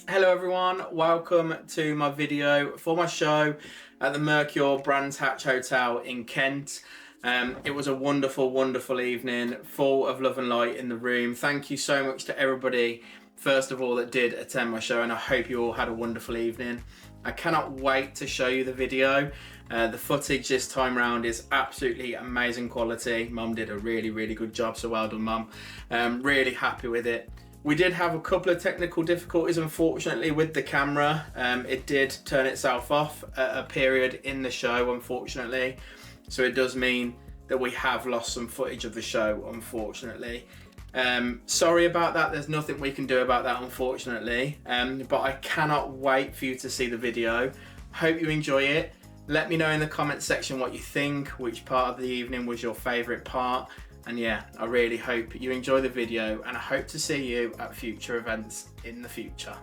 Hello everyone, welcome to my video for my show at the Mercure Brands Hatch Hotel in Kent. It was a wonderful evening, full of love and light in the room. Thank you so much to everybody, first of all, that did attend my show, and I hope you all had a wonderful evening. I cannot wait to show you the video. The footage this time round is absolutely amazing quality. Mum did a really good job, so well done, Mum. Really happy with it. We did have a couple of technical difficulties, unfortunately, with the camera. It did turn itself off at a period in the show, unfortunately. So it does mean that we have lost some footage of the show, unfortunately. Sorry about that. There's nothing we can do about that, unfortunately. But I cannot wait for you to see the video. Hope you enjoy it. Let me know in the comments section what you think, which part of the evening was your favourite part. And yeah, I really hope you enjoy the video, and I hope to see you at future events in the future.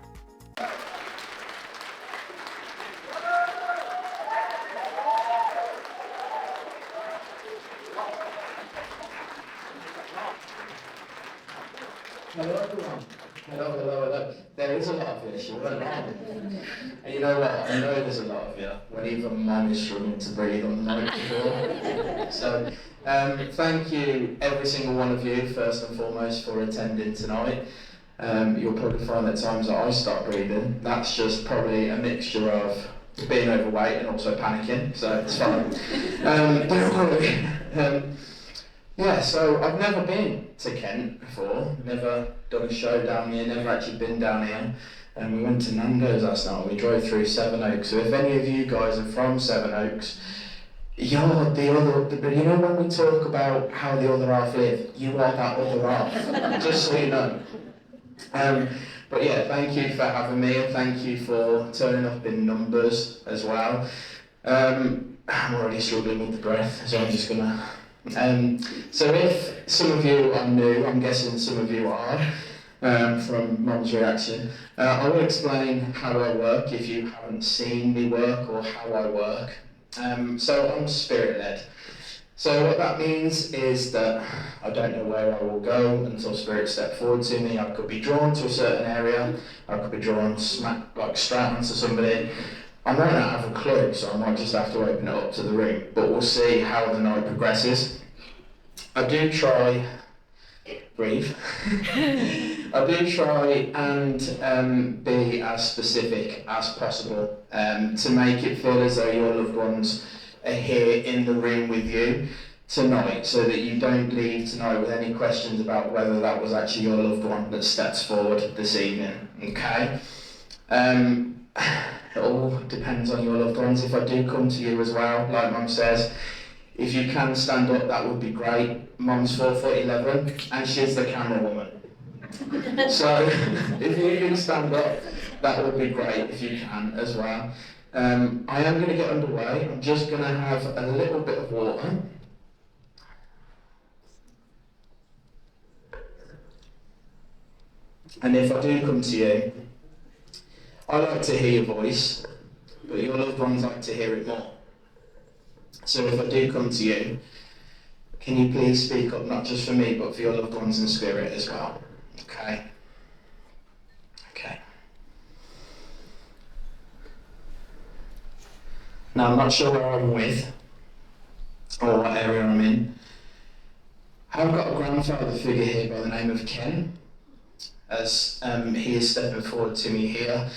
Hello everyone. Hello. There is a lot of you, you weren't wrong. And you know what, I know there's a lot of you, when even Mum is struggling to breathe on the night before. So, thank you every single one of you, first and foremost, for attending tonight. You'll probably find at times that I start breathing. That's just probably a mixture of being overweight and also panicking, so it's fine. Don't worry. Yeah, so I've never been to Kent before, never done a show down here, never actually been down here. And we went to Nando's last night, we drove through Sevenoaks. So if any of you guys are from Sevenoaks, you're the other, you know when we talk about how the other half live, you are that other half, just so you know. But yeah, thank you for having me, and thank you for turning up in numbers as well. I'm already struggling with the breath, so I'm just gonna... So if some of you are new, I'm guessing some of you are, from Mum's reaction, I will explain how I work if you haven't seen me work or how I work. So I'm spirit-led. So what that means is that I don't know where I will go until spirit steps forward to me. I could be drawn to a certain area, I could be drawn straight onto somebody. I might not have a clue, so I might just have to open it up to the room, but we'll see how the night progresses. I do try, breathe, I do try and be as specific as possible to make it feel as though your loved ones are here in the room with you tonight, so that you don't leave tonight with any questions about whether that was actually your loved one that steps forward this evening, okay? It all depends on your loved ones. If I do come to you as well, like Mum says, if you can stand up, that would be great. Mum's 4'11", and she's the camera woman. So if you can stand up, that would be great if you can as well. I am going to get underway. I'm just going to have a little bit of water. And if I do come to you, I like to hear your voice, but your loved ones like to hear it more. So if I do come to you, can you please speak up, not just for me, but for your loved ones in spirit as well? Okay? Okay. Now, I'm not sure where I'm with, or what area I'm in. I've got a grandfather figure here by the name of Ken, as he is stepping forward to me here.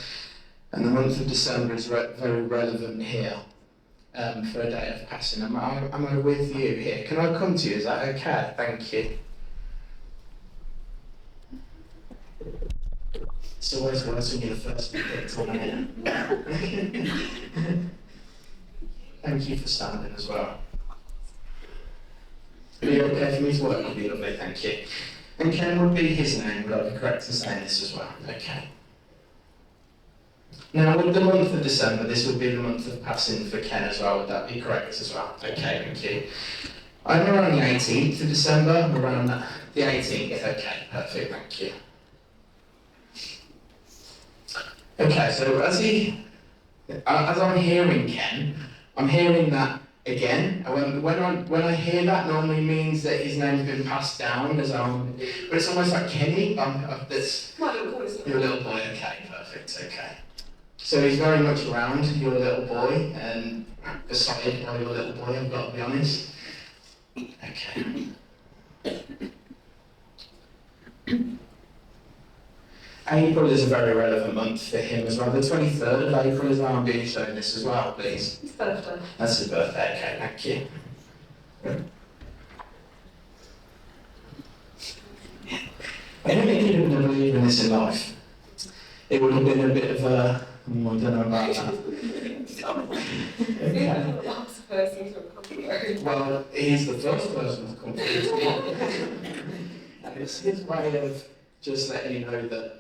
And the month of December is very relevant here for a day of passing. Am I with you here? Can I come to you? Is that okay? Thank you. It's always worse when you're the first one picked on it. Thank you for standing as well. Are you okay for me to work with you? Lovely, thank you. And Ken would be his name, would I be correct in saying this as well? Okay. Now, with the month of December, this would be the month of passing for Ken as well. Would that be correct as well? Okay, thank you. I'm around the 18th of December. I'm around the 18th. Okay, perfect, thank you. Okay, so as I'm hearing Ken, I'm hearing that again. And when I hear that, normally means that his name's been passed down as but it's almost like Kenny. That's My little boy. your little boy. Okay, perfect. Okay. So he's very much around your little boy and beside your little boy. I've got to be honest. Okay. April is a very relevant month for him as well. The 23rd of April is now being shown this as well, please. His birthday. That's his birthday, okay, thank you. I don't think he'd have been a believer in this in life. It would have been a bit of a, I don't know about that. Okay. Last person to come through. Well, he's the first person to come through. And it's his way of just letting you know that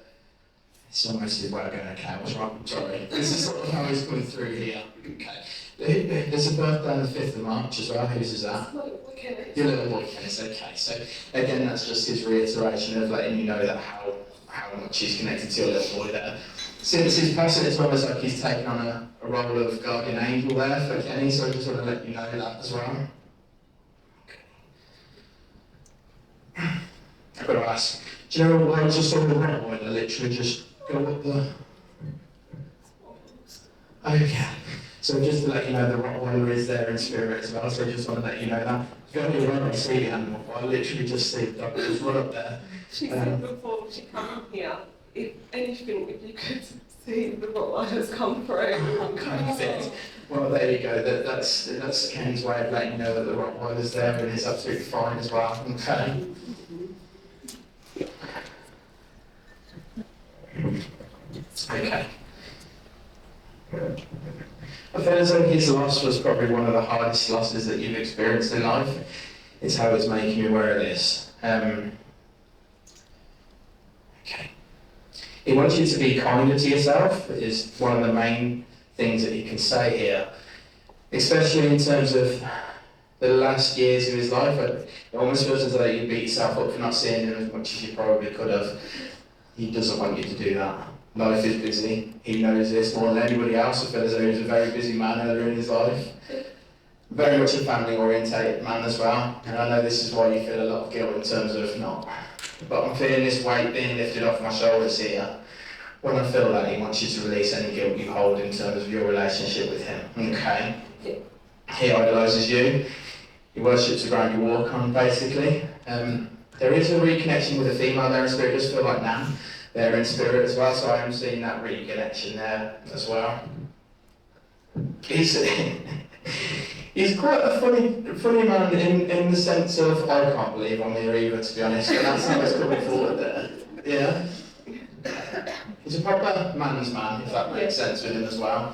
it's almost his way of going, okay, I was wrong, sorry. This is sort of how he's coming through here. Okay. There's a birthday on the 5th of March as well. Whose is that? Your little boy Kenneth, okay. So again, that's just his reiteration of letting you know that how much he's connected to your little boy there. Since his passing, it's almost like he's taken on a role of guardian angel there for Kenny, so I just want to let you know that as well. Okay. I've got to ask, do you know what I just saw the Rottweiler literally just go up the... Okay. So just to let you know, the Rottweiler is there in spirit as well, so I just want to let you know that. Very rarely see the animal, but I literally just see the dog just run up there. She said before she came here, if anything, if you could see the Rottweilers come through. Perfect. Well, there you go. That's Ken's way of letting you know that the Rottweiler's there and is absolutely fine as well. Okay. Okay. I feel as though his loss was probably one of the hardest losses that you've experienced in life. It's how it's making you aware of this. Okay. He wants you to be kinder to yourself, is one of the main things that he can say here. Especially in terms of the last years of his life. It almost feels as though you beat yourself up for not seeing him as much as you probably could have. He doesn't want you to do that. Life is busy. He knows this more than anybody else. I feel as though he was a very busy man earlier in his life. Very much a family-orientated man as well. And I know this is why you feel a lot of guilt in terms of not. But I'm feeling this weight being lifted off my shoulders here. When I feel that, he wants you to release any guilt you hold in terms of your relationship with him. Okay? He idolises you. He worships the ground you walk on, basically. There is a reconnection with a female there in spirit. It does feel like Nan. They're in spirit as well, so I am seeing that reconnection there as well. He's quite a funny man in the sense of, I can't believe I'm here either, to be honest, and that's how it's coming forward there. Yeah. He's a proper man's man, if that makes sense with him as well.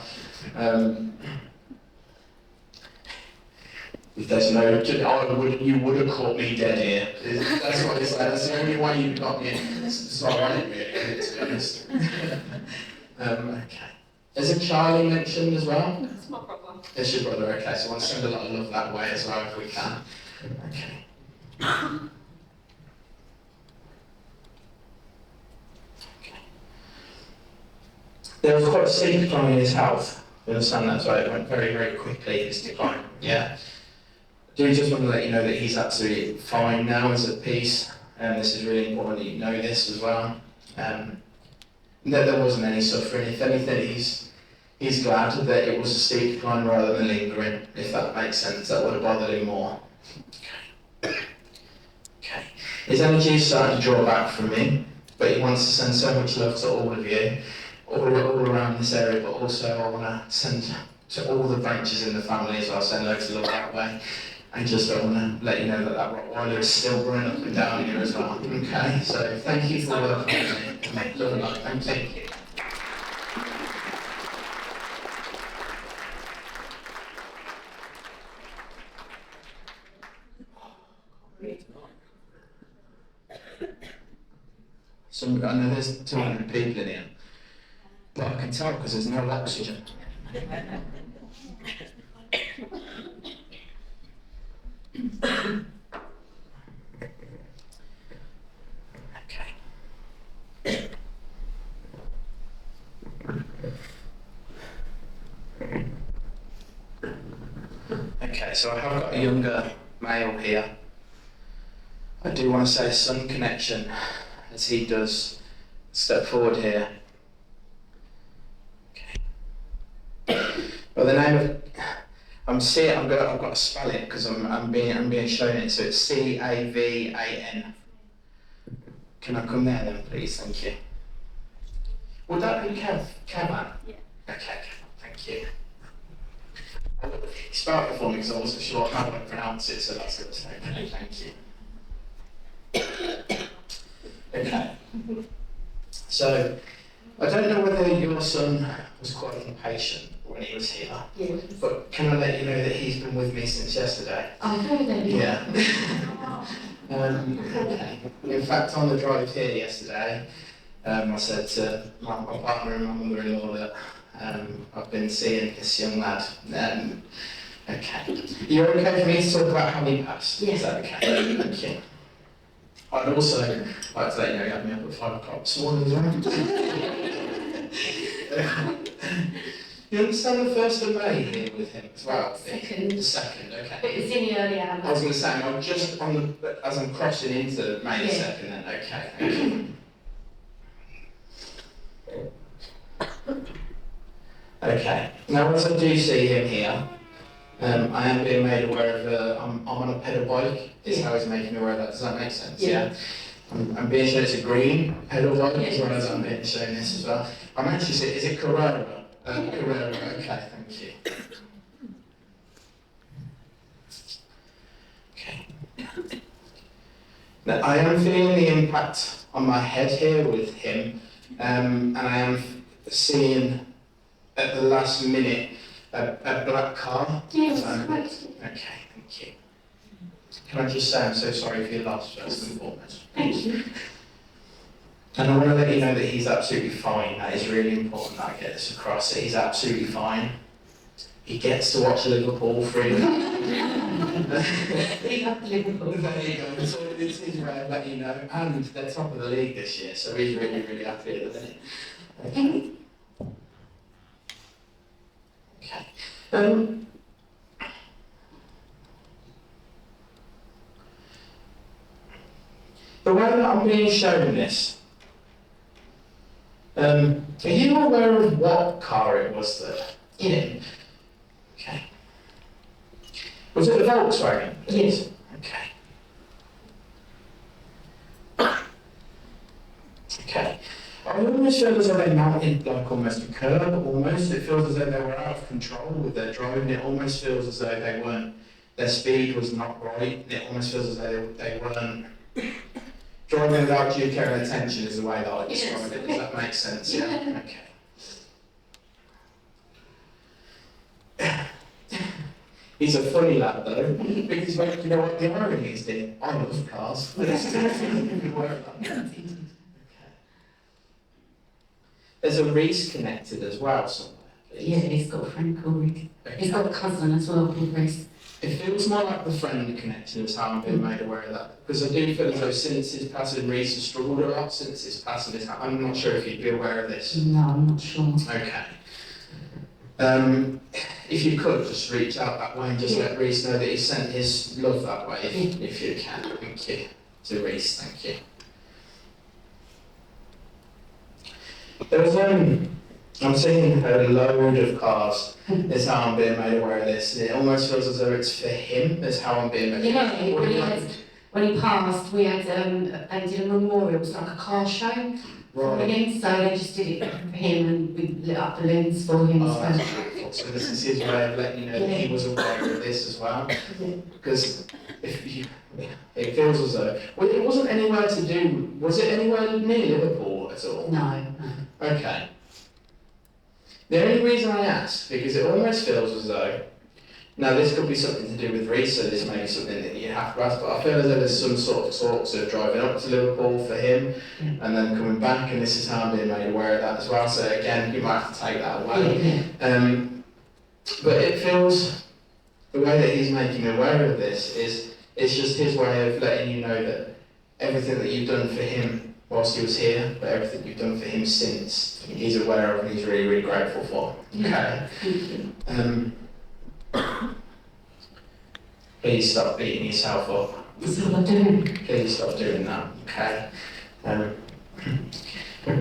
If there's no, you would have caught me dead here. That's what he said. That's the only way you got me. So ironic, really, to be honest. Okay. There's a Charlie mentioned as well. That's my brother. It's your brother. Okay, so I want to send a lot of love that way as well if we can. Okay. Okay. There was quite a steep decline in his health. You understand that? So it went very, very quickly. His decline. Yeah. Do we just want to let you know that he's absolutely fine now, he's at peace, and this is really important that you know this as well. That there wasn't any suffering. If anything, he's glad that it was a steep decline rather than lingering, if that makes sense. That would have bothered him more. Okay. His energy is starting to draw back from me, but he wants to send so much love to all of you, all around this area, but also I want to send to all the branches in the family as well, send loads of love that way. I just want to let you know that Rottweiler is still running up and down here as well. Okay, so thank you for working with me. Thank you. So I know there's 200 people in here, but I can tell because there's no oxygen. Okay. Okay. so I have got a younger male here. I do want to say sun connection as he does step forward here. Okay. Well, the name of I've got to spell it because I'm being shown it. So it's Cavan. Can I come there then, please? Thank you. Would that be Cavan? Yeah. Okay, thank you. He spelled it for me because I wasn't sure how to pronounce it, so that's good to know. Okay, thank you. Okay. So, I don't know whether your son was quite impatient when he was here, Yeah. but can I let you know that he's been with me since yesterday? Oh, really? Yeah. Okay. In fact, on the drive here yesterday, I said to my partner and my mother-in-law that I've been seeing this young lad. Okay. You're okay for me to talk about how he passed? Yes. Is that okay? Thank you. I'd also like to let you know you had me up at 5 o'clock this morning as well. You understand the 1st of May here with him as well? Second. The 2nd, okay. But it's in the early hours. I was going to say, I'm just on the, as I'm crossing into May the 2nd then, okay, thank you. Okay, now as I do see him here, I am being made aware of, I'm on a pedal bike, is how he's making me aware of that, does that make sense? Yeah. I'm being shown it's a green pedal bike, as well Yeah. as I'm being shown this as well. I'm actually saying, is it Carrera? Carrera, okay, thank you. Okay. Now, I am feeling the impact on my head here with him, and I am seeing at the last minute a black car. Yes, Okay, right. thank you. Can I just say I'm so sorry for your loss first and foremost. Thank you. And I want to let you know that he's absolutely fine. That is really important that I get this across. That he's absolutely fine. He gets to watch Liverpool freely. We love Liverpool. There you go. So it's his way of letting you know. And they're top of the league this year, so he's really, really happy with it. Okay. Okay. The way that I'm being shown this, are you aware of what car it was that hit him? Okay. Was it a Volkswagen? Yes. Okay. Okay. I almost feel as though they mounted like almost a curb, almost. It feels as though they were out of control with their driving. It almost feels as though they weren't, their speed was not right. It almost feels as though they weren't driving without due care and attention is the way that I describe it. Does that make sense? Yeah. Okay. He's a funny lad though, because you know what the irony is, dear? I love cars. There's a Reese connected as well somewhere. Please. Yeah, he's got a friend called Rick. Okay. He's got a cousin as well called Reese. It feels more like the friend connection is how I'm being made aware of that. Because I do feel as though since his passing, Reese has struggled a lot since his passing. I'm not sure if you'd be aware of this. No, I'm not sure. Okay. If you could just reach out that way and just let Reese know that he sent his love that way, if you can. Thank you. To Reese, thank you. There was I'm seeing a load of cars. Is how I'm being made aware of this. It almost feels as though it's for him. Is how I'm being made aware. Yeah, when he passed, we had they did a memorial. It was like a car show for Right. him, so they just did it for him, and we lit up balloons for him. Oh, that's beautiful. So this is his way of letting you know that he was aware of this as well. Because it feels as though it wasn't anywhere to do. Was it anywhere near Liverpool at all? No. Okay. The only reason I ask, because it almost feels as though, now this could be something to do with Reese, so this may be something that you have to ask, but I feel as though there's some sort of talks of driving up to Liverpool for him, and then coming back, and this is how I'm being made aware of that as well, so again, you might have to take that away. But it feels, the way that he's making me aware of this is, it's just his way of letting you know that everything that you've done for him whilst he was here, but everything you've done for him since, he's aware of and he's really, really grateful for. Okay. Please stop beating yourself up. That's all I do. Please stop doing that, okay?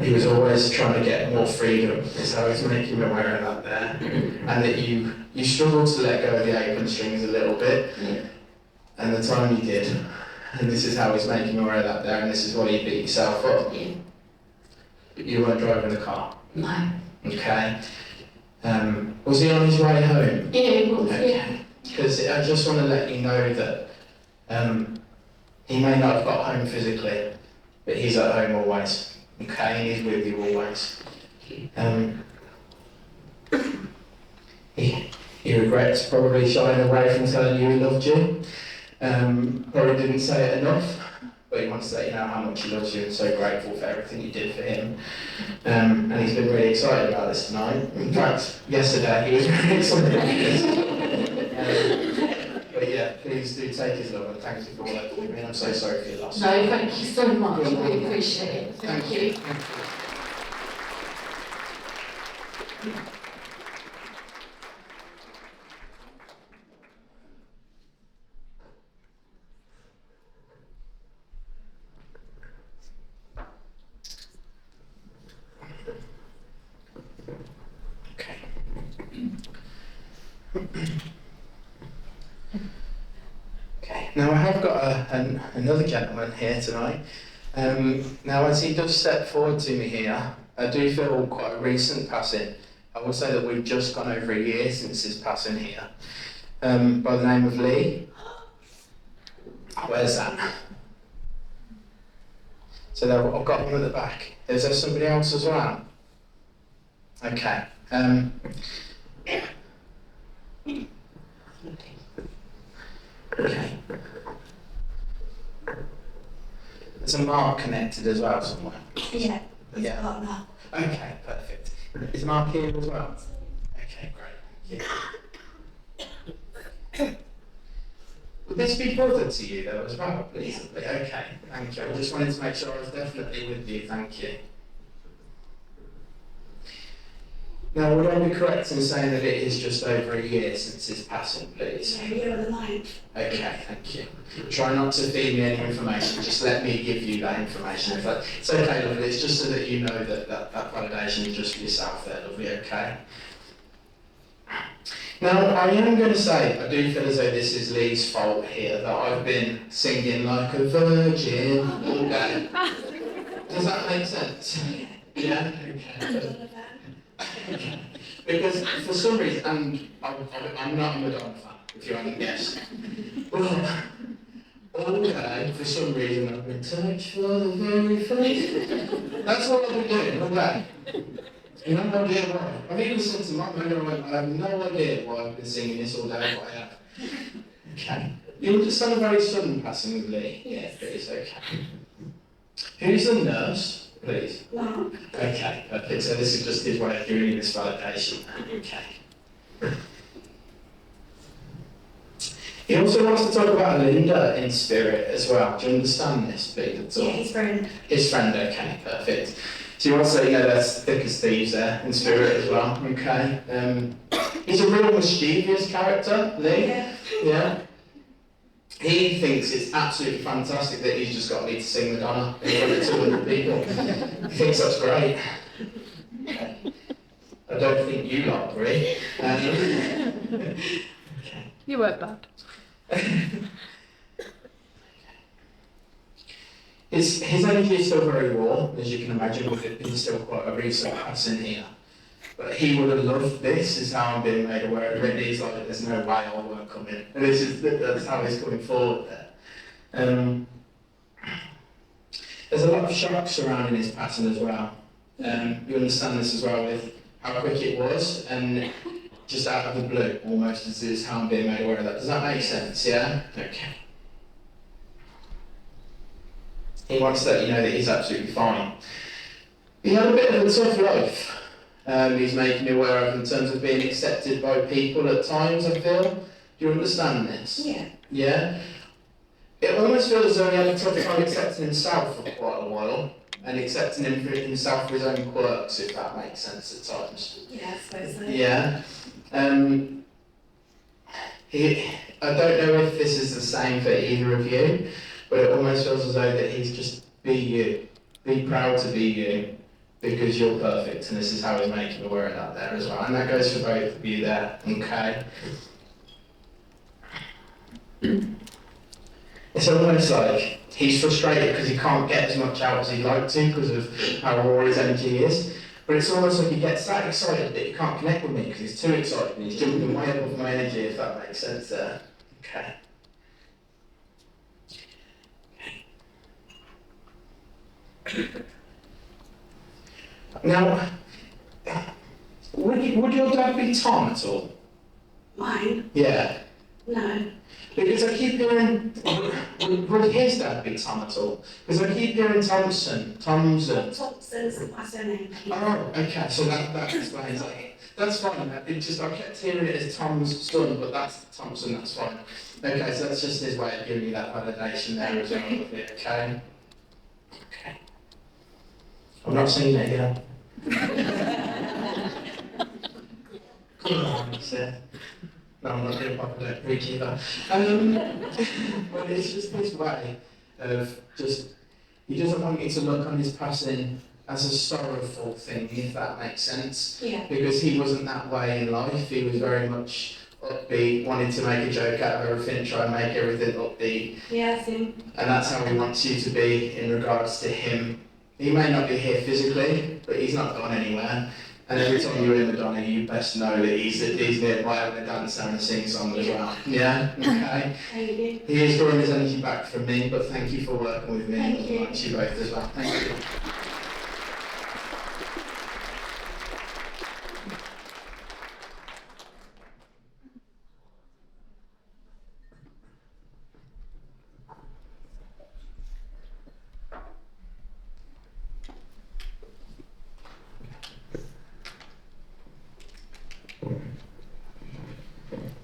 He was always trying to get more freedom, so I was making me aware of that there. And that you struggled to let go of the apron strings a little bit, and the time you did, and this is how he's making me aware of that there, and this is why you beat yourself up. But you weren't driving the car. No. Okay. Was he on his way home? Yeah, it was, Okay. Because I just want to let you know that he may not have got home physically, but he's at home always. Okay, and he's with you always. He regrets probably shying away from telling you he loved you. Probably didn't say it enough, but he wants to let you know how much he loves you and so grateful for everything you did for him. And he's been really excited about this tonight. In fact, yesterday he was really excited about this. But yeah, please do take his love and thank you for all that with me. I'm so sorry for your loss. No, thank you so much. I really appreciate it. Thank you. Okay, now I have got another gentleman here tonight. Now as he does step forward to me here, I do feel quite a recent passing. I will say that we've just gone over a year since his passing here. By the name of Lee. Where's that? So there, I've got one at the back. Is there somebody else as well? Okay. Okay. There's a mark connected as well somewhere. Yeah. Yeah. Partner. Okay, perfect. Is Mark here as well? Okay, great. Thank you. Would this be brother to you though as well, please? Okay, thank you. I just wanted to make sure I was definitely with you, thank you. Now, would I be correct in saying that it is just over a year since his passing, please? Yeah, year of the 9th. Okay, thank you. Try not to feed me any information, just let me give you that information. If that, it's okay, lovely, it's just so that you know that validation is just for yourself there, lovely, okay? Now, I am going to say, I do feel as though this is Lee's fault here, that I've been singing like a virgin all day. Does that make sense? Yeah? Okay. Because for some reason, and I'm not a Madonna fan, if you haven't guessed, but all day, for some reason, I've been touched for the very first. That's all I've been doing all day. You have no idea why. I've even listened to my mother and went, I have no idea why I've been singing this all day, but I have. Okay. You were just on a very sudden passing with Lee. Yes. But it's okay. Who's the nurse? Please. Mark. Okay, perfect. So this is just his way of doing this validation. Okay. He also wants to talk about Linda in spirit as well. Do you understand this, please? Yeah, his friend. His friend, okay, perfect. So you want to say, you know, there's thick as thieves there in spirit as well, okay. He's a real mischievous character, Lee. Yeah. He thinks it's absolutely fantastic that he's just got me to sing Madonna in front of 200 people. He thinks that's great. Okay. I don't think you lot agree. Okay. You weren't bad. His energy is still very raw, as you can imagine, with it being still quite a recent passing here. But he would have loved this, is how I'm being made aware of it. He's like, there's no way I won't come in. And that's how he's coming forward there. There's a lot of shock surrounding his passing as well. You understand this as well with how quick it was, and just out of the blue, almost, is how I'm being made aware of that. Does that make sense, yeah? Okay. He wants to let you know that he's absolutely fine. He had a bit of a tough life. He's making me aware of in terms of being accepted by people at times, I feel. Do you understand this? Yeah. Yeah? It almost feels as though he had a tough time accepting himself for quite a while, and accepting himself for his own quirks, if that makes sense at times. Yeah, I suppose so. Yeah. I don't know if this is the same for either of you, but it almost feels as though that he's just be you. Be proud to be you, because you're perfect, and this is how he's making me wear it out there as well. And that goes for both of you there, okay? It's almost like he's frustrated because he can't get as much out as he'd like to because of how raw his energy is. But it's almost like he gets that excited that he can't connect with me because he's too excited and he's jumping way above my energy, if that makes sense there. Okay. Now, would your dad be Tom at all? Mine? Yeah. No. Because I keep hearing, would his dad be Tom at all? Because I keep hearing Thompson. Thompson's my surname. Oh, okay, so that explains it. That's fine. It just, I kept hearing it as Tom's son, but that's Thompson, that's fine. Okay, so that's just his way of giving you that validation there as well, okay? Okay. I'm not saying it here. Come on, sir. No, I'm not going to pop don't preach either. But it's just his way of just, he doesn't want you to look on his passing as a sorrowful thing, if that makes sense. Yeah. Because he wasn't that way in life. He was very much upbeat, wanted to make a joke out of everything, try and make everything upbeat. Yeah, same. And that's how he wants you to be in regards to him. He may not be here physically, but he's not gone anywhere. And every time you're in Madonna, you best know that he's nearby having a dance and a sing song as well. Yeah? Okay? Thank you. He is drawing his energy back from me, but thank you for working with me. Thank you. Thank you both as well. Thank you.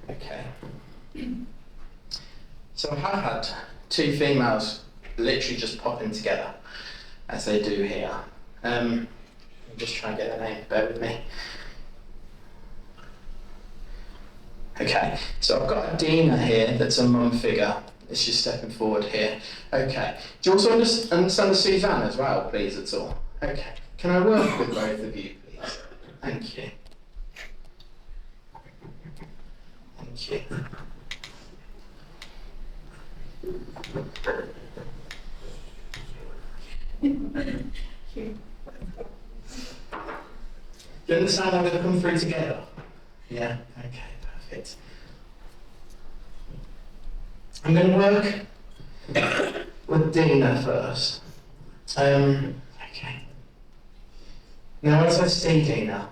Okay. So I have had two females literally just popping together, as they do here. I'm just trying to get their name, bear with me. Okay, so I've got a Dina here that's a mum figure. She's stepping forward here. Okay, do you also understand the Suzanne as well, please, at all? Okay, can I work with both of you, please? Thank you. Thank you. Do you understand how they've come through together? Yeah? Okay, perfect. I'm going to work with Dina first. Okay. Now, as I see Dina,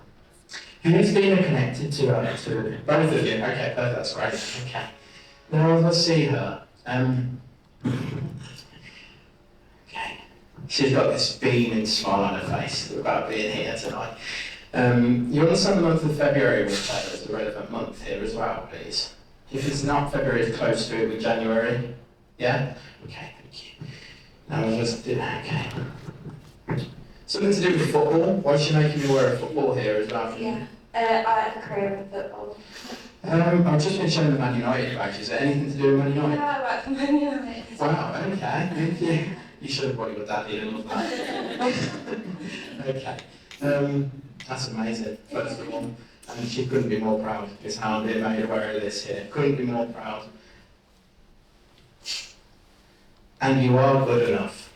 who is Dina connected to her? To both of you? Okay, perfect, that's great. Okay. Now, as I see her, okay, she's got this beaming smile on her face about being here tonight. You understand the month of February will play as a relevant month here as well, please? If it's not February, it's close to it with January. Yeah? Okay, thank you. Now we'll just do that, okay. Something to do with football. Why is she making me wear a football here as well? Yeah. I have a career in football. I've just been showing the Man United badge. Is there anything to do with Man United? Yeah, I work for Man United. Wow, okay, thank you. You should have brought your dad here, love that. Okay. That's amazing, first of all. And she couldn't be more proud, is how I'm being made aware of this here. Couldn't be more proud. And you are good enough,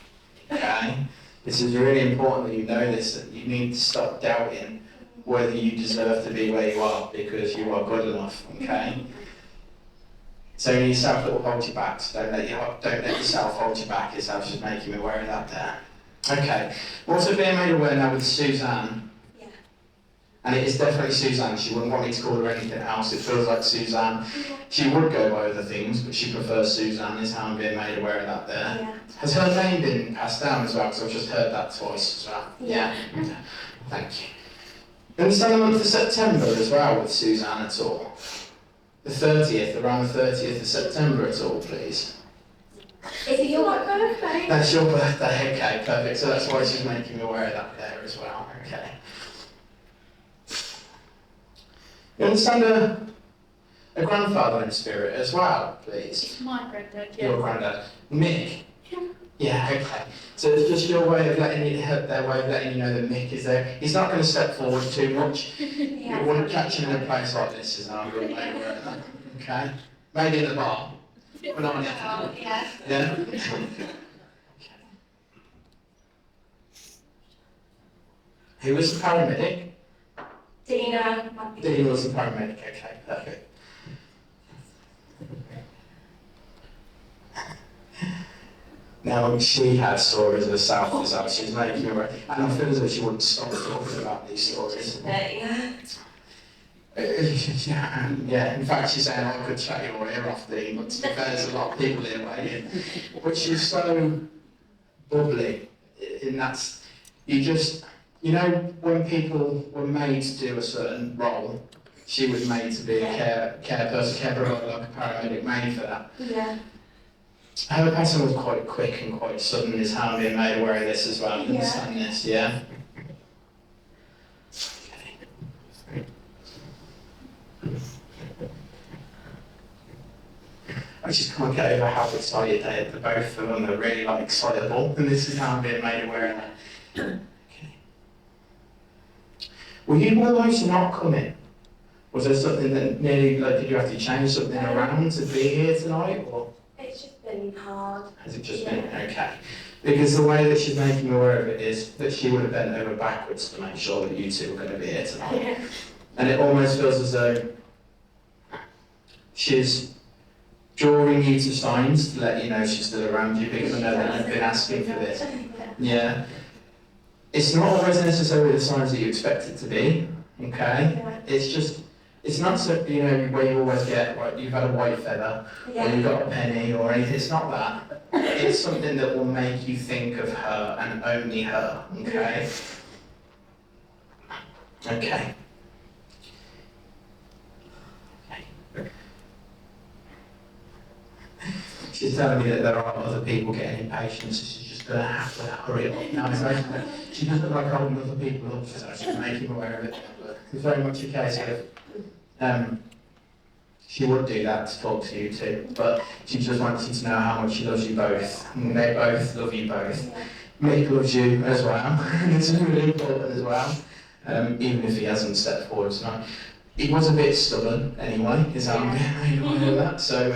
okay? This is really important that you know this, that you need to stop doubting whether you deserve to be where you are, because you are good enough, okay? It's only yourself that will hold you back, so don't let yourself hold you back. Yourself just making me aware of that there. Okay, we're also being made aware now with Suzanne. Yeah. And it is definitely Suzanne. She wouldn't want me to call her anything else. It feels like Suzanne. She would go by other things, but she prefers Suzanne, is how I'm being made aware of that there. Yeah. Has her name been passed down as well? Because I've just heard that twice as well. Yeah. Thank you. You understand the month of September as well with Suzanne at all? The 30th, around the 30th of September at all, please? Is it your birthday? That's your birthday, okay, perfect. So that's why she's making me aware of that there as well, okay. You understand A grandfather in spirit as well, please. It's my granddad, yeah. Your granddad. Mick? Yeah, okay. So it's just your way of letting you, their way of letting you know that Mick is there. He's not going to step forward too much. You want to catch him in a place like this, is how I'm going to make it work. Okay? Maybe in the bar. But not on it. Yeah. Yeah? Who was the paramedic? Dina. Dina was the paramedic, okay, perfect. Now, she had stories herself as well. She was making her, and I feel as though she wouldn't stop talking about these stories. Yeah. Yeah, in fact, she's saying, I could chat your ear off, Dean, but to be fair, there's a lot of people here waiting. But she's so bubbly, and that's, you know, when people were made to do a certain role, she was made to be a care person, care provider, like a paramedic, made for that. Yeah. Her passing was quite quick and quite sudden, is how I'm being made aware of this as well. You understand this, yeah? I just can't get over how excited they are. The both of them are really like excitable, and this is how I'm being made aware of that. Okay. Were you almost not coming? Was there something that nearly, like, did you have to change something around to be here tonight, or? It's just been hard. Has it just been okay? Because the way that she's making me aware of it is that she would have bent over backwards to make sure that you two were going to be here tonight. Yeah. And it almost feels as though she's drawing you to signs to let you know she's still around you, because I know that you've been asking for this. Yeah. It's not always necessarily the signs that you expect it to be, okay? Yeah. It's just, it's not so, you know, where you always get, right, you've had a white feather, or you've got a penny, or anything. It's not that. It's something that will make you think of her and only her, okay? Okay. She's telling me that there are other people getting impatient, so she's just going to have to hurry up now. So she doesn't like holding other people up, so she's making them aware of it. But it's very much a case of she would do that to talk to you too, but she just wants you to know how much she loves you both. And they both love you both. Mick loves you as well. It's really important as well, even if he hasn't stepped forward tonight. He was a bit stubborn anyway, is how I'm aware of that. So,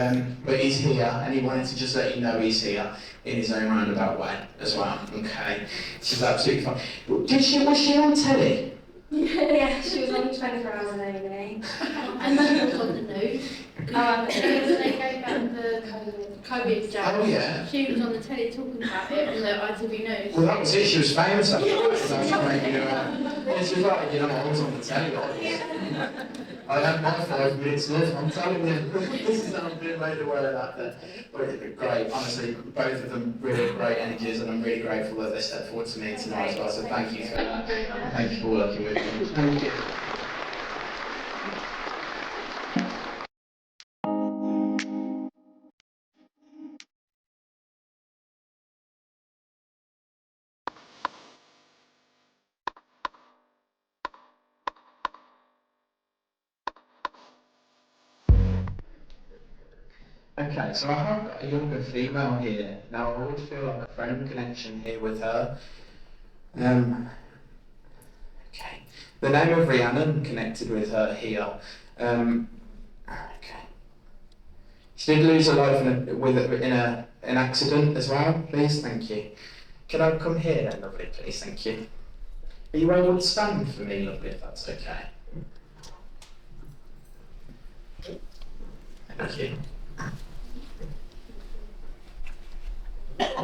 but he's here, and he wanted to just let you know he's here in his own roundabout way as well. Okay, she's absolutely fine. Was she on telly? Yeah, she was on 24 Hours a Day. And she was on the news. They gave out the COVID jab. Oh yeah. She was on the telly talking about it on the ITV News. Well, that was it. She was famous after that. She was like, you know, I was on the telly. I had my 5 minutes left. I'm telling you, this is how I'm being made aware of that. But it's been great. Honestly, both of them really great energies, and I'm really grateful that they stepped forward to me tonight as well. So thank you for that. Thank you for working with me. Thank you. Okay, so I have got a younger female here. Now I would feel like a friend connection here with her. Okay, the name of Rihanna connected with her here. Okay, she did lose her life in an accident as well. Please, thank you. Can I come here then, lovely? Please, thank you. Are you able to stand for me, lovely? If that's okay. Thank you. Okay.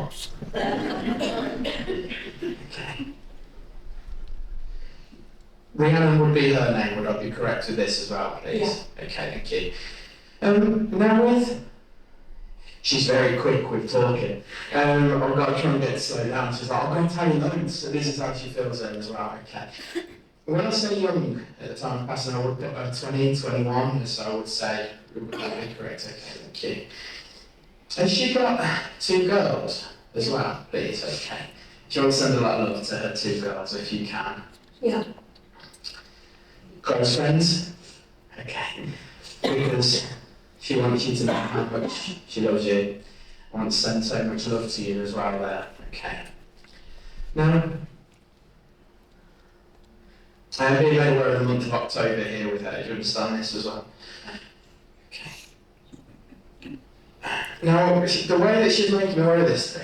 Rihanna would be her name, would I be correct with this as well, please? Yeah. Okay, thank you. Now she's very quick with talking. I've got to try and get it slowed down. She's like, I'm going to tell you loads, so this is how she feels then as well, okay. When I say young at the time of passing, I would put her 20, 21, so I would say, would that be correct? Okay, thank you. Has she got 2 girls as well, please? Okay. Do you want to send a lot of love to her 2 girls if you can? Yeah. Close friends? Okay. because she wants you to know how much she loves you. I want to send so much love to you as well there. Okay. Now, I have been made aware of the month of October here with her. Do you understand this as well? Okay. Now, the way that she's making me aware of this,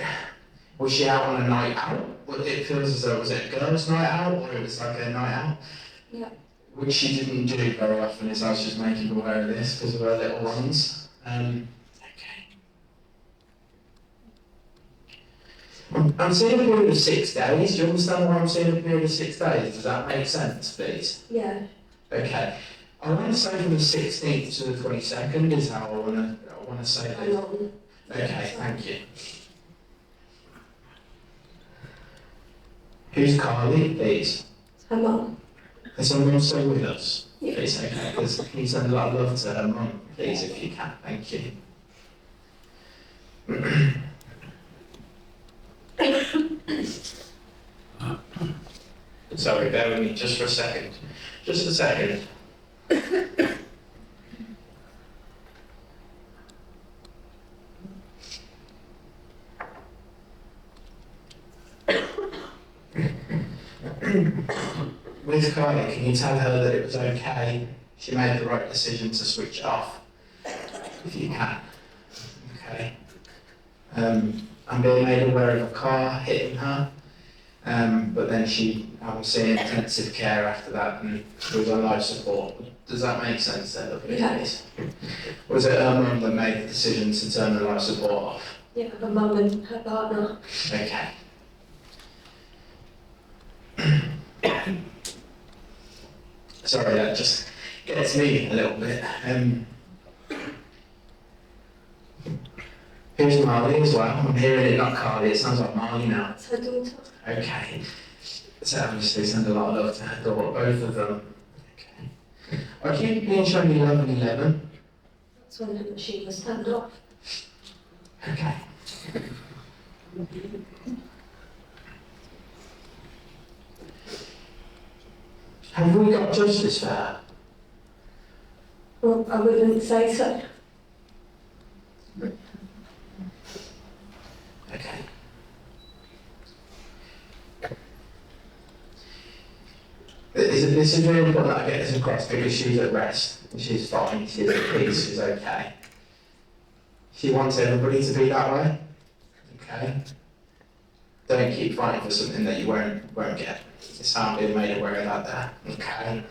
was she out on a night out? It feels as though, was it a girls' night out, or it was like a night out? Yeah. Which she didn't do very often, is I was just making me aware of this because of her little ones. Okay. I'm seeing a period of 6 days. Do you understand why I'm seeing a period of 6 days? Does that make sense, please? Yeah. Okay. I want to say from the 16th to the 22nd is how I want to say How that. long? Okay, thank you. Who's Carly, please? Her mum. Is someone still with us? Yeah. Please, okay. Because can you send a lot of love to her mum, please, if you can. Thank you. Sorry, bear with me just for a second. Just a second. With Carly, can you tell her that it was okay? She made the right decision to switch it off, if you can. Okay. I'm being made aware of a car hitting her, but then I was seeing intensive care after that and she was on life support. Does that make sense there, lovely? Yeah. Was it her mum that made the decision to turn the life support off? Yeah, her mum and her partner. Okay. Sorry, that just gets me a little bit. Who's Marley as well? I'm hearing it, not Carly, it sounds like Marley now. That's her daughter. Okay. So obviously send a lot of love to her daughter, both of them. Okay. I keep being shown 11 and 11. That's when the machine was turned off. Okay. Have we got justice for her? Well, I wouldn't say so. Okay. This is really important that I get this across because she's at rest, she's fine, she's at peace, she's okay. She wants everybody to be that way. Okay. Don't keep fighting for something that you won't get. It's how I'm being made aware of that there. Okay.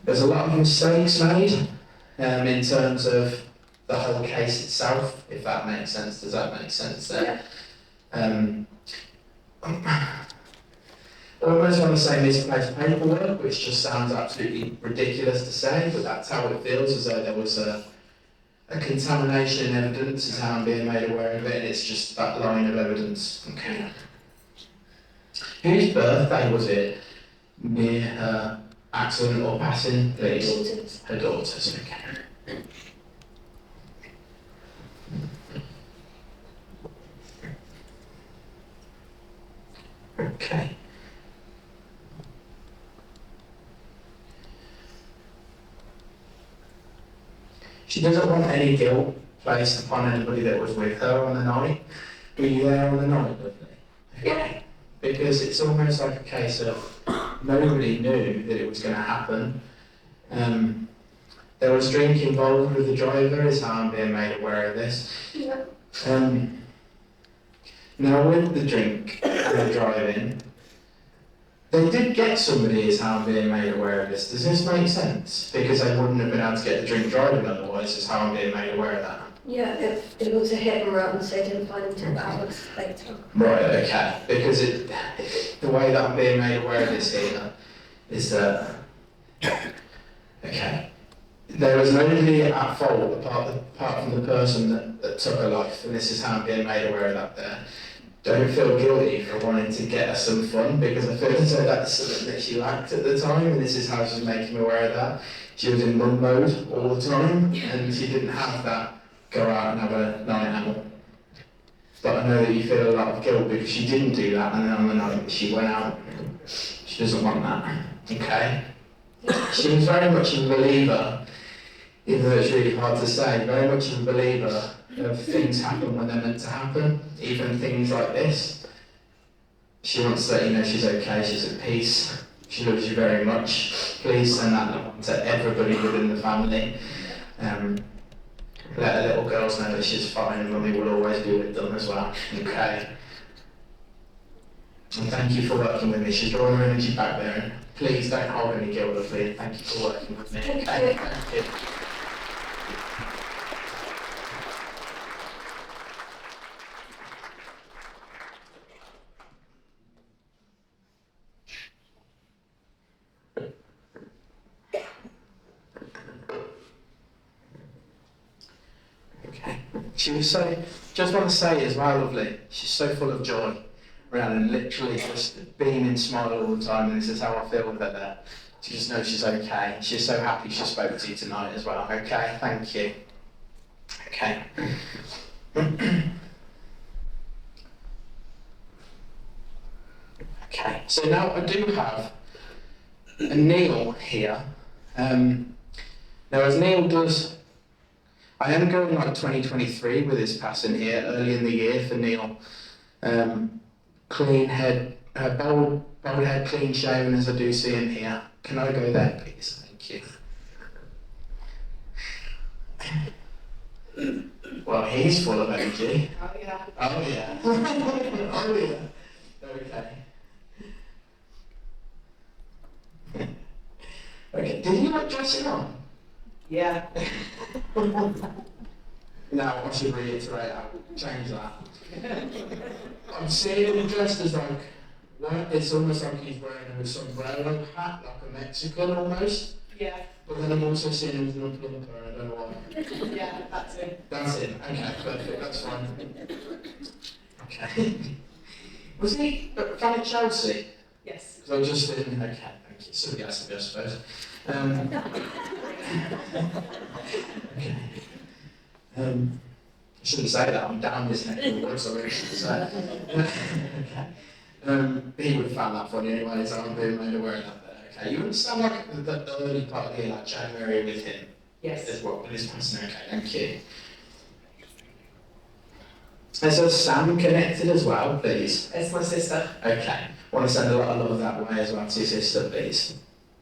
There's a lot of mistakes made in terms of the whole case itself, if that makes sense. Does that make sense there? Yeah. Almost want to say misplaced paperwork, which just sounds absolutely ridiculous to say, but that's how it feels, as though there was a contamination in evidence, is how I'm being made aware of it, and it's just that line of evidence. Okay. Whose birthday was it near her accident or passing, please? Daughters. Her daughter's, okay. Okay. She doesn't want any guilt placed upon anybody that was with her on the night. Were you there on the night, lovely? Okay. Because it's almost like a case of nobody knew that it was going to happen. There was drink involved with the driver, is how I'm being made aware of this. Yeah. Now with the drink and the driving, they did get somebody, is how I'm being made aware of this. Does this make sense? Because they wouldn't have been able to get the drink driving otherwise, is how I'm being made aware of that. Yeah, it was a hit and run, so they didn't find him until hours later. Right, okay. Because the way that I'm being made aware of this here is that, okay, there was nobody at fault apart from the person that took her life, and this is how I'm being made aware of that there. Don't feel guilty for wanting to get her some fun, because I feel as though that's something that she lacked at the time, and this is how she's making me aware of that. She was in mum mode all the time, and she didn't have that go out and have a night out. But I know that you feel a lot of guilt because she didn't do that, and then on the night that she went out, she doesn't want that. Okay? She was very much a believer, even though it's really hard to say, very much a believer of things happen when they're meant to happen, even things like this. She wants to let you know she's okay, she's at peace, she loves you very much. Please send that on to everybody within the family. Let her little girls know that she's fine and Mummy will always be with them as well. Okay. And thank you for working with me. She's drawing her energy back there. And please don't hold any guilt or fear. Thank you for working with me. Okay. Thank you. Okay. She was so, just want to say as well, lovely, she's so full of joy. Rihanna, literally just beaming, smile all the time, and this is how I feel with her there. She just knows she's okay. She's so happy she spoke to you tonight as well. Okay, thank you. Okay. Okay, so now I do have a Neil here. Now as Neil does, I am going like 2023 with his passing here, early in the year for Neil. Clean head, bald head, clean shaven as I do see him here. Can I go there, please? Thank you. Well, he's full of energy. Oh yeah. Oh yeah. Oh yeah. Okay. Okay. Did you like dressing on? Yeah. Now I should reiterate, I'll change that. I'm seeing him dressed as like, it's almost like he's wearing a sombrero hat, like a Mexican almost. Yeah. But then I'm also seeing him as an unplumper, I don't know why. Yeah, that's it. That's it, okay, perfect, that's fine. Okay. Was he fan of Chelsea? Yes. Because I was just in, okay, thank you. Somebody has to be, I suppose. Okay. I shouldn't say that, I'm down this neck of the woods, I really shouldn't say. Okay. He would have found that funny anyway, so I'm being made aware of that there. Okay, you understand like the early part of here, like January with him? Yes. Is what with his passing, okay, thank you. Is there Sam connected as well, please? It's my sister. Okay, I want to send a lot of love that way as well to your sister, please.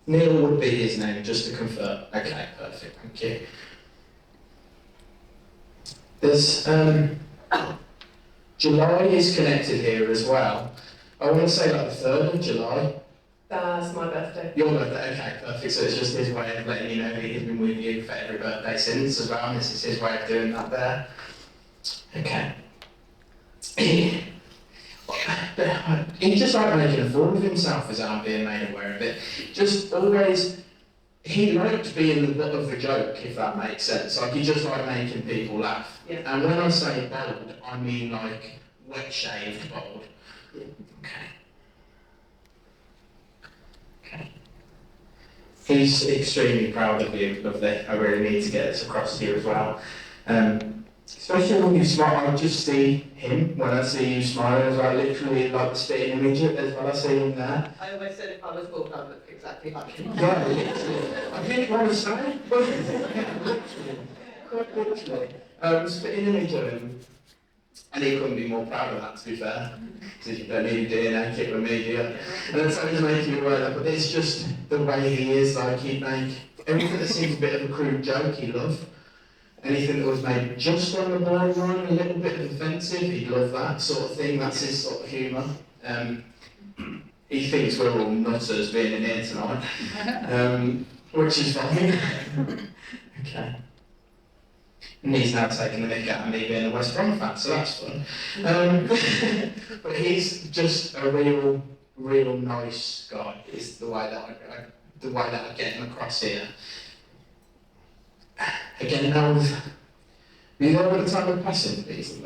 Neil would be his name, just to confirm. Okay, perfect, thank you. There's, July is connected here as well. I want to say like the 3rd of July. That's my birthday. Your birthday, okay, perfect. So it's just his way of letting you know he's been with you for every birthday since as well, and this is his way of doing that there. Okay. He just like making a fool of himself as I'm being made aware of it. Just always, he liked being the butt of the joke, if that makes sense. Like he just liked making people laugh. Yeah. And when I say bold, I mean like wet shaved bold. Okay. Okay. He's extremely proud of you, lovely. I really need to get this across to you as well. Especially when you smile, I just see him when I see you smiling as well, literally like the spitting image as well, I see him there. I always said if I was bald, I'd look exactly like him. Yeah, literally. I didn't want to say, but yeah, literally. Quite literally. Spitting image of him. And he couldn't be more proud of that, to be fair. Because you don't need a DNA kit with me, do you? And then something's making you aware of that, but it's just the way he is, like he'd make everything that seems a bit of a crude joke, he'd love. Anything that was maybe just on the borderline, a little bit offensive, he'd love that sort of thing, that's his sort of humour. He thinks we're all nutters being in here tonight, which is fine. Okay. And he's now taking the mick out of me being a West Brom fan, so that's fun. But he's just a real nice guy, is the way that I get him across here. Again, now were you there at the time of passing, please,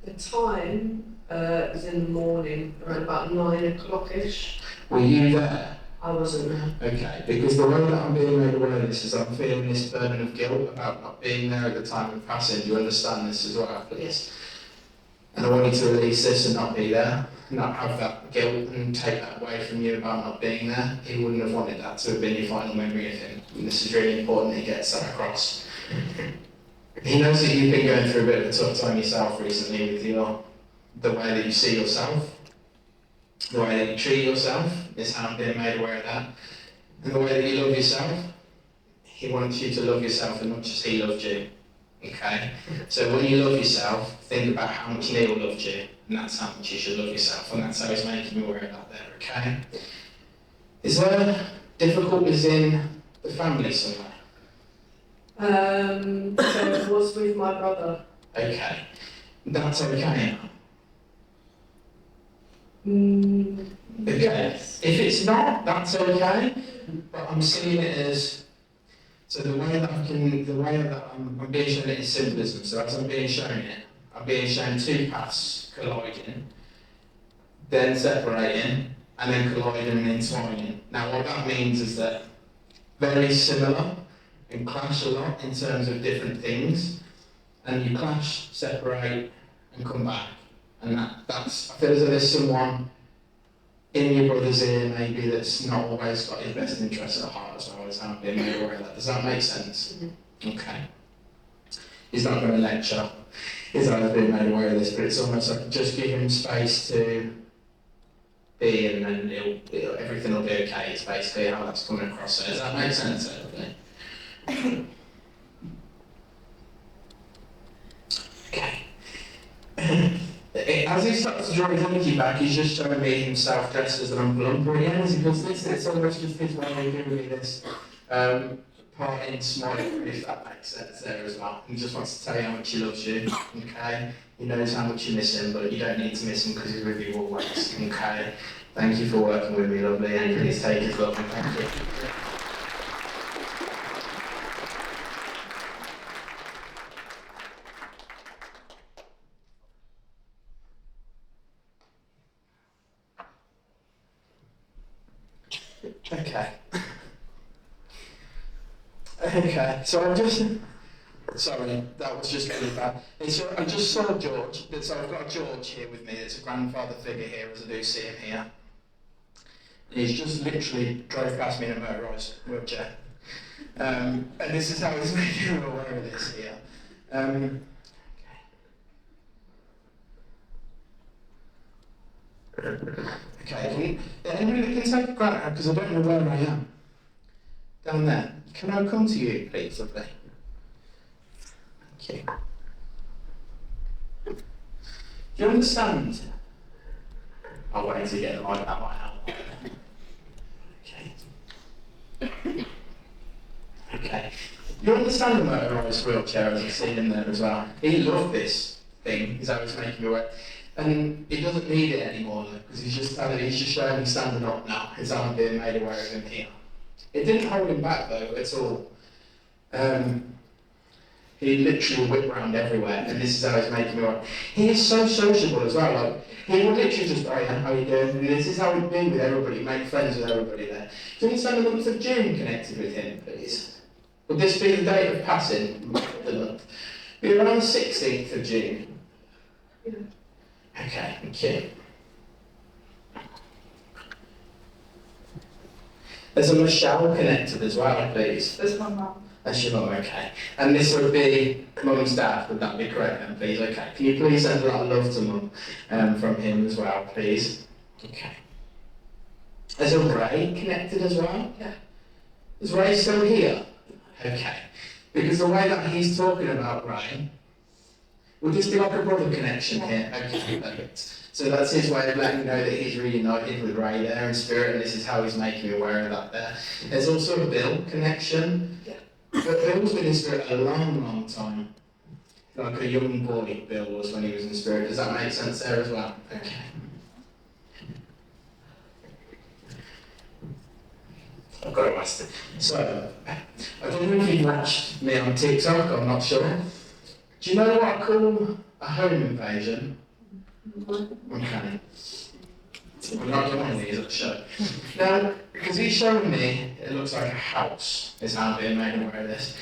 The time was in the morning, around about 9 o'clock-ish. Were you there? I wasn't there. Okay, because the way that I'm being made aware of this is I'm feeling this burden of guilt about not being there at the time of passing. Do you understand this as well, please? And I want you to release this and not be there, not have that guilt and take that away from you about not being there. He wouldn't have wanted that to have been your final memory of him. And this is really important that he gets that across. He knows that you've been going through a bit of a tough time yourself recently with the way that you see yourself, the way that you treat yourself is how I'm being made aware of that, and the way that you love yourself. He wants you to love yourself as much as he loved you. Okay? So when you love yourself, think about how much Neil loved you, and that's how much you should love yourself, and that's how he's making you aware of that there, okay? Is there difficulties in the family somewhere? So it was with my brother. Okay. That's okay. Okay. Yes. If it's not, that's okay. But I'm seeing it as the way that I'm being shown it is symbolism. So as I'm being shown it, I'm being shown two paths colliding, then separating, and then colliding and entwining. Now what that means is that very similar and clash a lot in terms of different things, and you clash, separate, and come back. And that's I feel as though there's someone in your brother's ear maybe that's not always got his best interests at heart as well as how being made aware of that. Does that make sense? Okay. He's not going to lecture. He's always being made aware of this, but it's almost like just give him space to be, and then everything will be okay. It's basically how that's coming across. So does that make sense? Okay. As he starts to draw his energy back, he's just showing me himself dressed as an Uncle Umber again. As he goes, it's almost just his way of giving me this part in smile, if that makes sense there as well. He just wants to tell you how much he loves you, okay? He knows how much you miss him, but you don't need to miss him because he's with you always, okay? Thank you for working with me, lovely, and please take his love and thank you. Okay, so sorry, that was just really bad. So I just saw George, so I've got George here with me, it's a grandfather figure here, as I do see him here. He's just literally drove past me in a motorised wheelchair. And this is how he's making you aware of this here. Okay, anybody that can take a grant because I don't know where I am. Down there. Can I come to you, please, lovely? Thank you. Do you understand? I'll wait to get the light that way out. Okay. Okay. You understand the motorised wheelchair as I see him there as well? He loved this thing, he's always making me aware. And he doesn't need it anymore though, because he's just showing me standing up now. His arm being made aware of him here. It didn't hold him back though at all. He literally whipped around everywhere, and this is how he's making me aware. He is so sociable as well. Like he will literally just, "Oh yeah, how you doing?" And this is how he'd be with everybody, make friends with everybody there. Do you understand the month of June connected with him, please? Would this be the date of passing the month? Be around the 16th of June. Yeah. Okay, thank you. There's a Michelle connected as well, please. There's my mum. That's your mum, okay. And this would be mum's dad, would that be correct then, please? Okay. Can you please send a lot of love to mum from him as well, please? Okay. There's a Ray connected as well? Yeah. Is Ray still here? Okay. Because the way that he's talking about Ray, would this be like a brother connection here? Okay, perfect. So that's his way of letting you know that he's reunited with Ray there in spirit, and this is how he's making me aware of that there. There's also a Bill connection. Yeah. But Bill's been in spirit a long, long time. Like a young boy Bill was when he was in spirit. Does that make sense there as well? Okay. I've got it mastered. So, I don't know if you've watched me on TikTok, I'm not sure. Do you know what I call a home invasion? Okay. We're not doing one of these at the show. Now, because he's showing me, it looks like a house, is how I'm being made aware of this.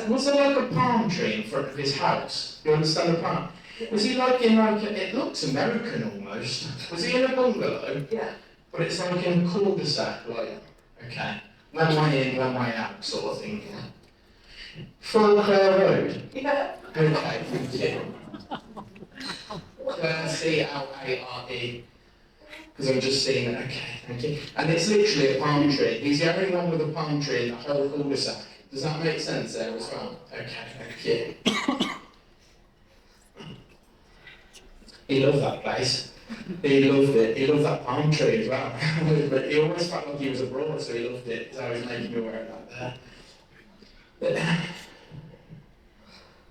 Was there like a palm tree in front of his house? You understand the palm? Was he like in like, it looks American almost. Was he in a bungalow? Yeah. But it's like in a cul-de-sac, like, okay. One way in, one way out, sort of thing. Full Clare Road? Yeah. Okay, thank you. Clare, C-L-A-R-E. Because I've just seen it, okay, thank you. And it's literally a palm tree. He's the only one with a palm tree in the whole cul-de-sac. Does that make sense there as well? Okay, thank you. He loved that place. He loved it. He loved that palm tree as well. But he always felt like he was abroad, so he loved it. So he was making me wear that there. But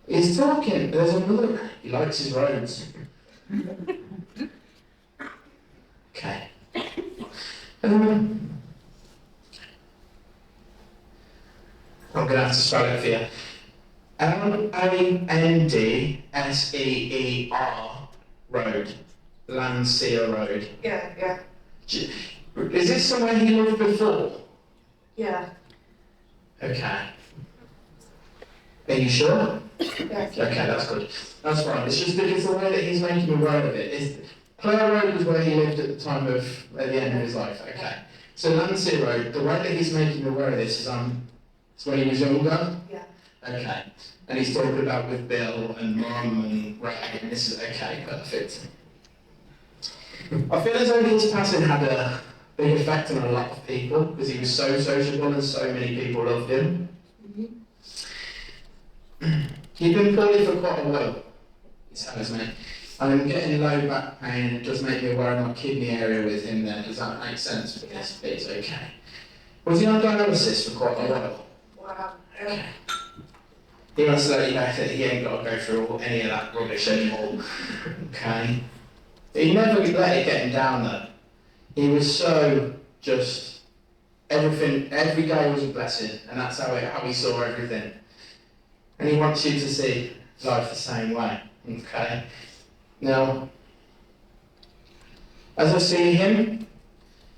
he's talking. There's another. He likes his roads. Okay. I'm going to have to spell it for you. Landsea Road. Landsea Road. Yeah. Is this somewhere he lived before? Yeah. Okay. Are you sure? Yeah. Okay, that's good. That's fine. It's just because the way that he's making me aware of it is Clare Road was where he lived at the time of at the end of his life. Okay. So Landsea Road, the way that he's making me aware of this is it's when he was younger. Yeah. Okay. And he's talking about with Bill and Mum and Ray, and this is okay, perfect. I feel as though his passing had a big effect on a lot of people because he was so sociable and so many people loved him. He'd been poorly for quite a while, he tells me. I'm getting low back pain and it does make me aware of my kidney area with him then. Does that make sense? Yes, it's okay. Was he on dialysis for quite a while? Wow. Okay. He wants to let you know that he ain't got to go through any of that rubbish anymore. Okay. He never let it get him down though. He was so just, everything, every day was a blessing, and that's how he saw everything. And he wants you to see life the same way. Okay. Now, as I see him,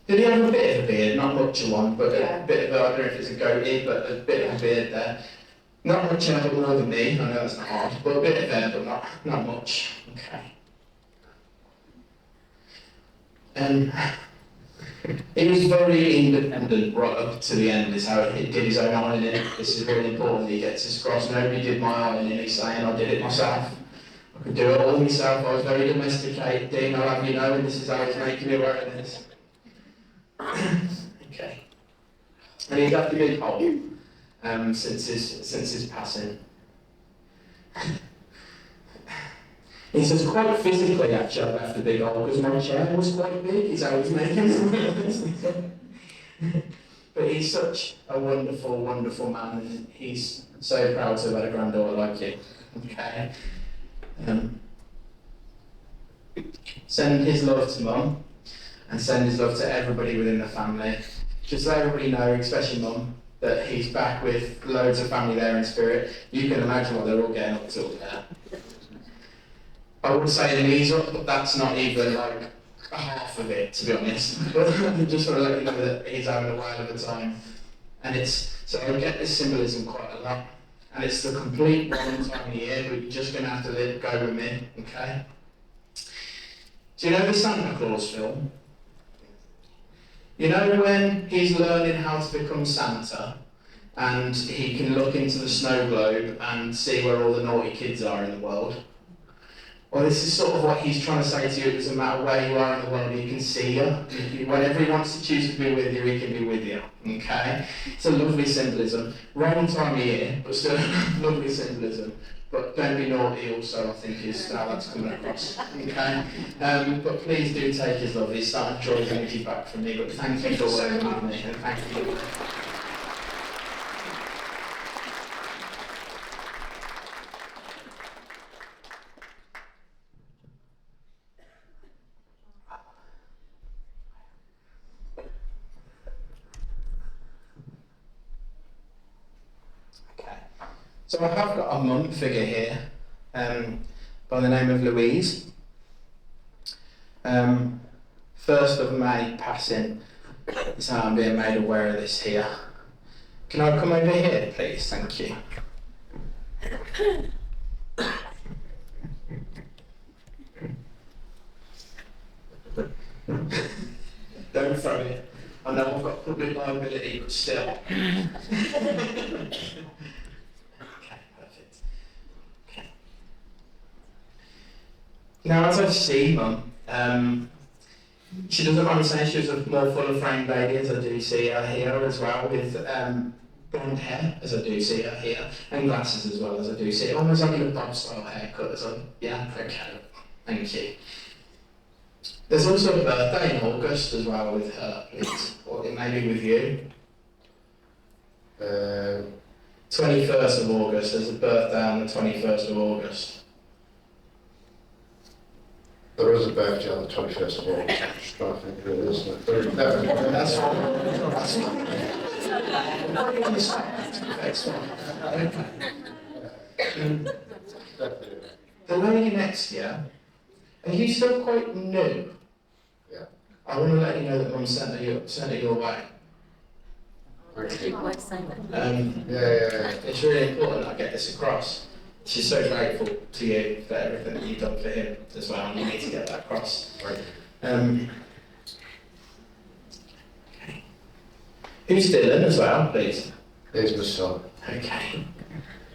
did he have a bit of a beard? Not much of one, but a bit of a, I don't know if it's a goatee, but a bit of a beard there. Not much hair, but more than me. I know that's not hard, but a bit of hair, but not much. Okay. He was very independent right up to the end, is how he did his own ironing. This is really important, he gets his cross. Nobody did my ironing, he's saying I did it myself. I could do it all myself, I was very domesticated. Dina, I'll have you know, and this is how he's making me aware of this. Okay. And he's had a big hole since his passing. He says quite physically actually I left a big hole because my chair was quite big, is how he's making it. But he's such a wonderful, wonderful man and he's so proud to have had a granddaughter like you. Okay. Send his love to Mum and send his love to everybody within the family. Just let everybody know, especially Mum, that he's back with loads of family there in spirit. You can imagine what they're all getting up to there. I would say the knees up, but that's not even like half of it, to be honest. But I just want to let you know that he's having a whale of a time. And so I get this symbolism quite a lot. And it's the complete wrong time of year, but you're just going to have to go with me, okay? Do you know the Santa Claus film? You know when he's learning how to become Santa, and he can look into the snow globe and see where all the naughty kids are in the world? Well, this is sort of what he's trying to say to you. It doesn't matter where you are in the world, he can see you. Whenever he wants to choose to be with you, he can be with you. Okay? It's a lovely symbolism. Wrong time of year, but still lovely symbolism. But don't be naughty also, I think is how that's coming across. Okay? But please do take his love. He's starting to draw his energy back from me. But thank you for working with me, and thank you. So I have got a mum figure here by the name of Louise. 1st of May passing is how I'm being made aware of this here. Can I come over here, please? Thank you. Don't throw it. I know I've got public liability, but still. Okay, perfect. Okay. Now, as I see Mum, she doesn't mind saying she was a more full-framed lady, as I do see her here as well, with blonde hair, as I do see her here, and glasses as well, as I do see it. Almost like a bob-style haircut, as I, yeah, okay, thank you. There's also a birthday in August as well with her, please, or it may be with you. 21st of August, there's a birthday on the 21st of August. There is a birthday on the 21st of August. I'm just trying to think who it is. That's fine. That's fine. That's fine. Okay. The lady next year, are you still quite new? Yeah. I want to let you know that Mum sent her your way. Yeah. It's really important that I get this across. She's so grateful to you for everything that you've done for him as well, and you need to get that across. Right. Okay. Who's Dylan as well, please? Here's my son. Okay.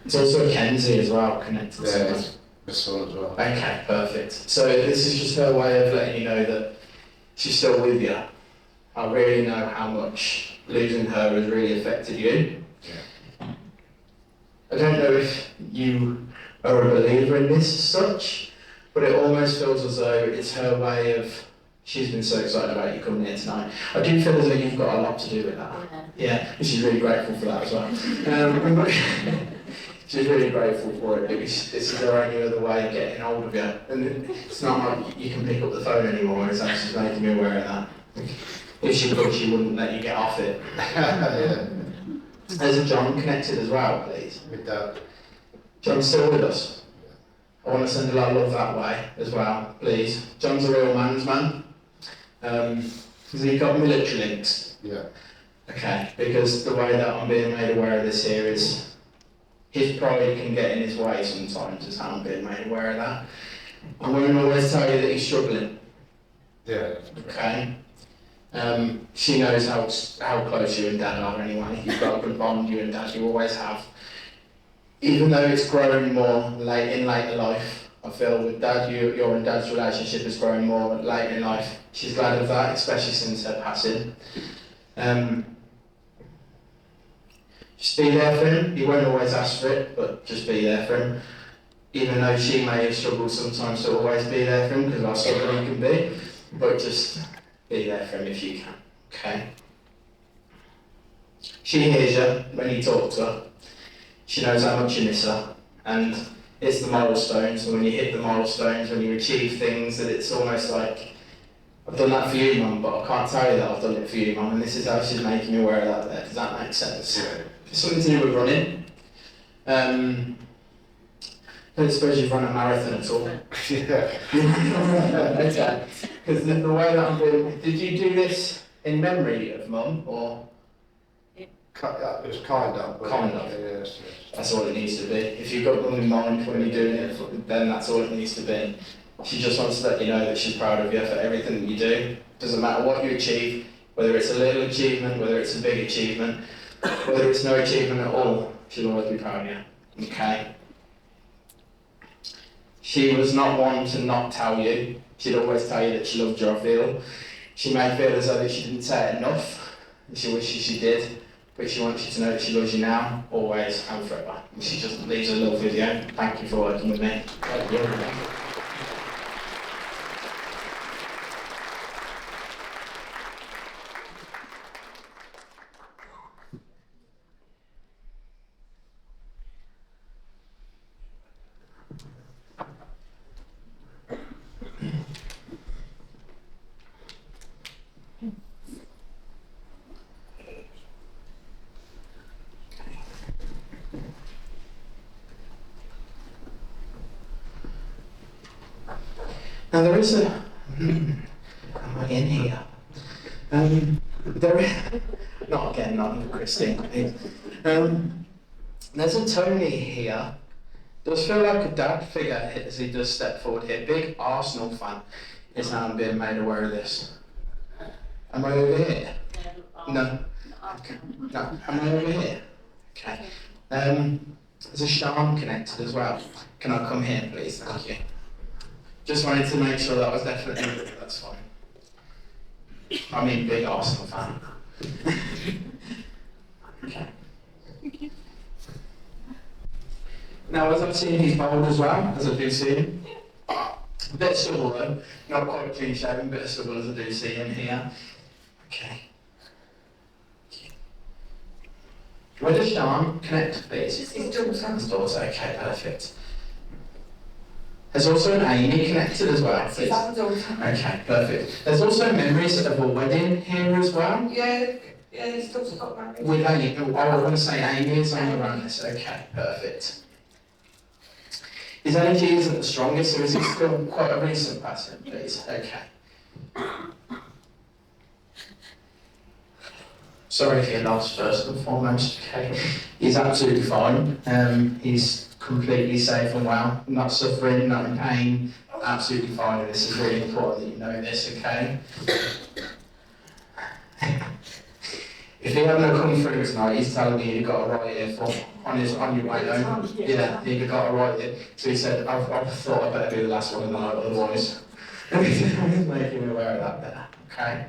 It's also Kenzie as well, connected to Yeah, us. here's my son as well. Okay, perfect. So this is just her way of letting you know that she's still with you. I really know how much losing her has really affected you. Yeah. I don't know if you are a believer in this as such, but it almost feels as though it's her way of, she's been so excited about you coming here tonight. I do feel as though you've got a lot to do with that. Yeah, and she's really grateful for that as well. She's really grateful for it because this is her only other way of getting hold of you. And it's not like you can pick up the phone anymore, it's actually making me aware of that. If she could, she wouldn't let you get off it. Yeah. There's a John connected as well, please. With Dad. John's still with us. I want to send a lot of love that way as well, please. John's a real man's man. Has he got military links? Yeah. Okay, because the way that I'm being made aware of this here is his pride can get in his way sometimes, is how I'm being made aware of that. I won't always tell you that he's struggling. Yeah. Okay. She knows how close you and Dad are anyway. You've got a good bond, you and Dad, you always have. Even though it's growing more in later life, I feel with Dad, your and Dad's relationship is growing more later in life. She's glad of that, especially since her passing. Just be there for him. He won't always ask for it, but just be there for him. Even though she may struggle sometimes to always be there for him, because our struggling can be, but just be there for him if you can, okay? She hears you when you talk to her. She knows how much you miss her, and it's the milestones, and when you hit the milestones, when you achieve things, that it's almost like, I've done that for you, Mum, but I can't tell you that I've done it for you, Mum, and this is how she's making me aware of that there. Does that make sense? Yeah. It's something to do with running. I don't suppose you've run a marathon at all. Yeah. Okay. Because the way that I'm doing, did you do this in memory of Mum, or? It was kind of. But Kind of. Yes. That's all it needs to be. If you've got Mum in mind when you're doing it, then that's all it needs to be. She just wants to let you know that she's proud of you for everything that you do. Doesn't matter what you achieve, whether it's a little achievement, whether it's a big achievement, whether it's no achievement at all, she'll always be proud of you. Okay? She was not one to not tell you. She'd always tell you that she loved you, I feel. She may feel as though that she didn't say it enough, and she wishes she did, but she wants you to know that she loves you now, always, and forever. And she just leaves a little video. Thank you for working with me. Thank you. Now there is a, am I in here? Not again, not in Christine. There's a Tony here. Does feel like a dad figure as he does step forward here. Big Arsenal fan is how I'm being made aware of this. Am I over here? No. Okay. No. Am I over here? Okay. There's a charm connected as well. Can I come here, please? Thank you. Just wanted to make sure that was definitely, that's fine. I mean, big Arsenal fan. Okay. Now, as I've seen, he's bold as well, as I do see him. A bit of stubble though, not quite clean shaven, bit of stubble as I do see him here. Okay. Where does Sean connect, please? His daughter. His daughter, okay, perfect. There's also an Amy connected as well, please. His daughter. Okay, perfect. There's also memories of a wedding here as well. Yeah, his daughter got married. With Amy, oh, I want to say Amy is on around this. Okay, perfect. His energy isn't the strongest, so is it still quite a recent passing, please? Okay. Sorry if you're lost first and foremost, okay? He's absolutely fine. He's completely safe and well, not suffering, not in pain, absolutely fine. And this is really important that you know this, okay? If he hadn't come through tonight, he's telling me he got a right ear on your way home. Yeah, he got a right ear. So he said, I thought I'd better be the last one of the night, otherwise. He's making me aware of that better, okay?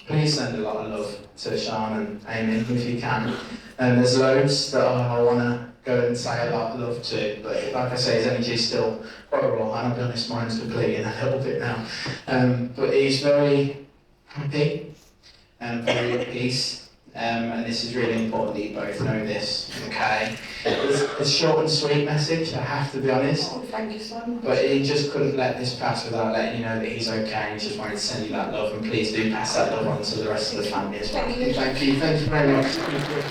Please send a lot of love to Sean and Amy if you can. And there's loads that I want to go and say a lot of love to, but like I say, his energy's still quite raw, and I'll be honest, mine's depleting a little bit now. But he's very happy and very at peace, and this is really important that you both know this, okay? It's a short and sweet message, I have to be honest. Oh, thank you so much. But he just couldn't let this pass without letting you know that he's okay. He just wanted to send you that love, and please do pass that love on to the rest of the family as well. Thank you. Thank you very much. Thank you.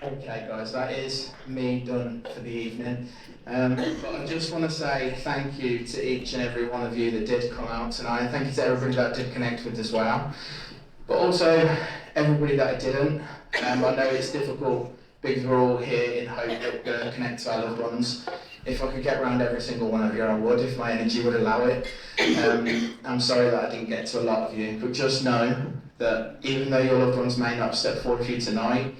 Okay guys, that is me done for the evening. But I just want to say thank you to each and every one of you that did come out tonight. Thank you to everybody that did connect with as well. But also everybody that didn't. I know it's difficult because we're all here in hope that we're going to connect to our loved ones. If I could get around every single one of you, I would, if my energy would allow it. I'm sorry that I didn't get to a lot of you, but just know that even though your loved ones may not have stepped forward for you tonight,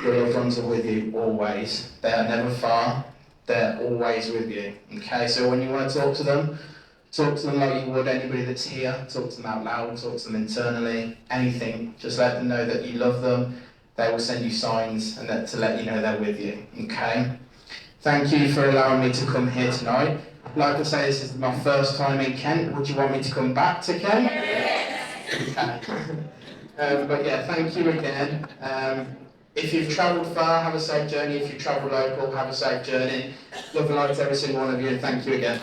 your loved ones are with you always. They are never far, they're always with you. Okay, so when you want to talk to them like you would anybody that's here. Talk to them out loud, talk to them internally, anything. Just let them know that you love them. They will send you signs and that to let you know they're with you. Okay? Thank you for allowing me to come here tonight. Like I say, this is my first time in Kent. Would you want me to come back to Kent? Yes. Okay. But yeah, thank you again. If you've travelled far, have a safe journey. If you travel local, have a safe journey. Love and light to every single one of you, and thank you again.